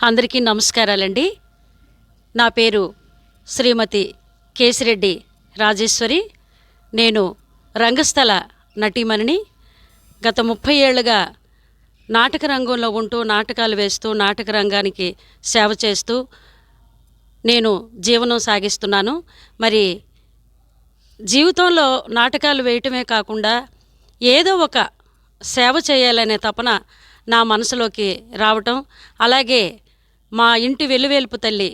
అందరికీ నమస్కారాలండి. నా పేరు శ్రీమతి కేసిరెడ్డి రాజేశ్వరి. నేను రంగస్థల నటీమణిని. గత 30 ఏళ్లుగా నాటక రంగంలో ఉంటూ నాటకాలు వేస్తూ నాటక రంగానికి సేవ చేస్తూ నేను జీవనం సాగిస్తున్నాను. మరి జీవితంలో నాటకాలు వేయటమే కాకుండా ఏదో ఒక సేవ చేయాలనే తపన నా మనసులోకి రావటం, అలాగే మా ఇంటి వెలువేల్పు తల్లి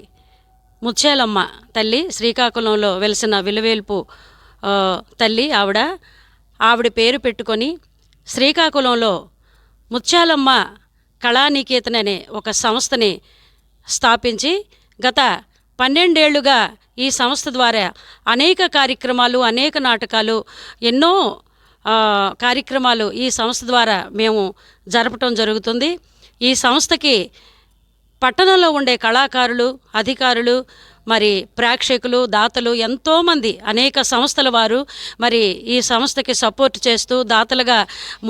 ముత్యాలమ్మ తల్లి, శ్రీకాకుళంలో వెలిసిన వెలువేల్పు తల్లి ఆవిడ పేరు పెట్టుకొని శ్రీకాకుళంలో ముత్యాలమ్మ కళానికేతన్ అనే ఒక సంస్థని స్థాపించి గత 12 ఏళ్లుగా ఈ సంస్థ ద్వారా అనేక కార్యక్రమాలు, అనేక నాటకాలు, ఎన్నో కార్యక్రమాలు ఈ సంస్థ ద్వారా మేము జరపటం జరుగుతుంది. ఈ సంస్థకి పట్టణంలో ఉండే కళాకారులు, అధికారులు, మరి ప్రేక్షకులు, దాతలు ఎంతోమంది అనేక సంస్థల వారు మరి ఈ సంస్థకి సపోర్ట్ చేస్తూ దాతలుగా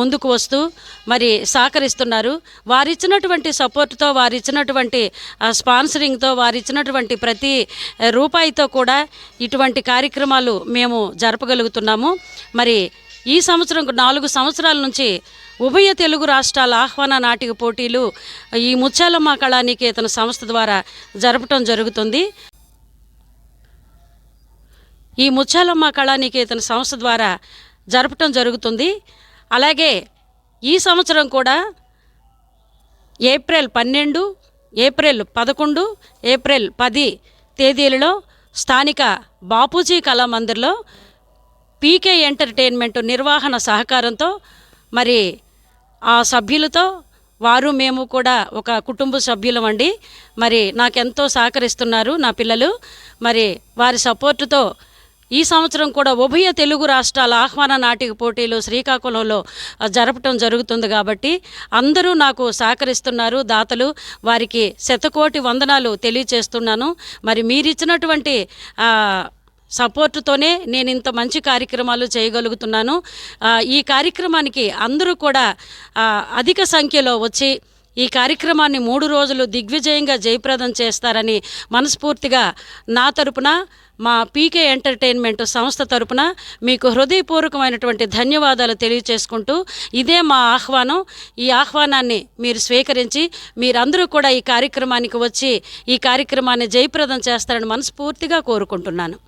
ముందుకు వస్తూ మరి సహకరిస్తున్నారు. వారిచ్చినటువంటి సపోర్ట్తో, వారిచ్చినటువంటి స్పాన్సరింగ్తో, వారిచ్చినటువంటి ప్రతి రూపాయితో కూడా ఇటువంటి కార్యక్రమాలు మేము జరపగలుగుతున్నాము. మరి ఈ సంవత్సరం 4 సంవత్సరాల నుంచి ఉభయ తెలుగు రాష్ట్రాల ఆహ్వాన నాటిక పోటీలు ఈ ముత్యాలమ్మ కళానికేతన్ సంస్థ ద్వారా జరపటం జరుగుతుంది. ఈ ముత్యాలమ్మ కళానికేతన్ సంస్థ ద్వారా జరపటం జరుగుతుంది. అలాగే ఈ సంవత్సరం కూడా ఏప్రిల్ 12, ఏప్రిల్ 11, ఏప్రిల్ 10 తేదీలలో స్థానిక బాపూజీ కళామందిర్లో పీకే ఎంటర్టైన్మెంట్ నిర్వహణ సహకారంతో మరి ఆ సభ్యులతో మేము కూడా ఒక కుటుంబ సభ్యులం అండి. మరి నాకెంతో సహకరిస్తున్నారు నా పిల్లలు. మరి వారి సపోర్టుతో ఈ సంవత్సరం కూడా ఉభయ తెలుగు రాష్ట్రాల ఆహ్వాన నాటిక పోటీలు శ్రీకాకుళంలో జరపటం జరుగుతుంది. కాబట్టి అందరూ నాకు సహకరిస్తున్నారు దాతలు. వారికి శతకోటి వందనాలు తెలియచేస్తున్నాను. మరి మీరిచ్చినటువంటి సపోర్టుతోనే నేను ఇంత మంచి కార్యక్రమాలు చేయగలుగుతున్నాను. ఈ కార్యక్రమానికి అందరూ కూడా అధిక సంఖ్యలో వచ్చి ఈ కార్యక్రమాన్ని 3 రోజులు దిగ్విజయంగా జయప్రదం చేస్తారని మనస్ఫూర్తిగా నా తరపున, మా పీకే ఎంటర్టైన్మెంట్ సంస్థ తరపున మీకు హృదయపూర్వకమైనటువంటి ధన్యవాదాలు తెలియచేసుకుంటూ, ఇదే మా ఆహ్వానం. ఈ ఆహ్వానాన్ని మీరు స్వీకరించి మీరందరూ కూడా ఈ కార్యక్రమానికి వచ్చి ఈ కార్యక్రమాన్ని జయప్రదం చేస్తారని మనస్ఫూర్తిగా కోరుకుంటున్నాను.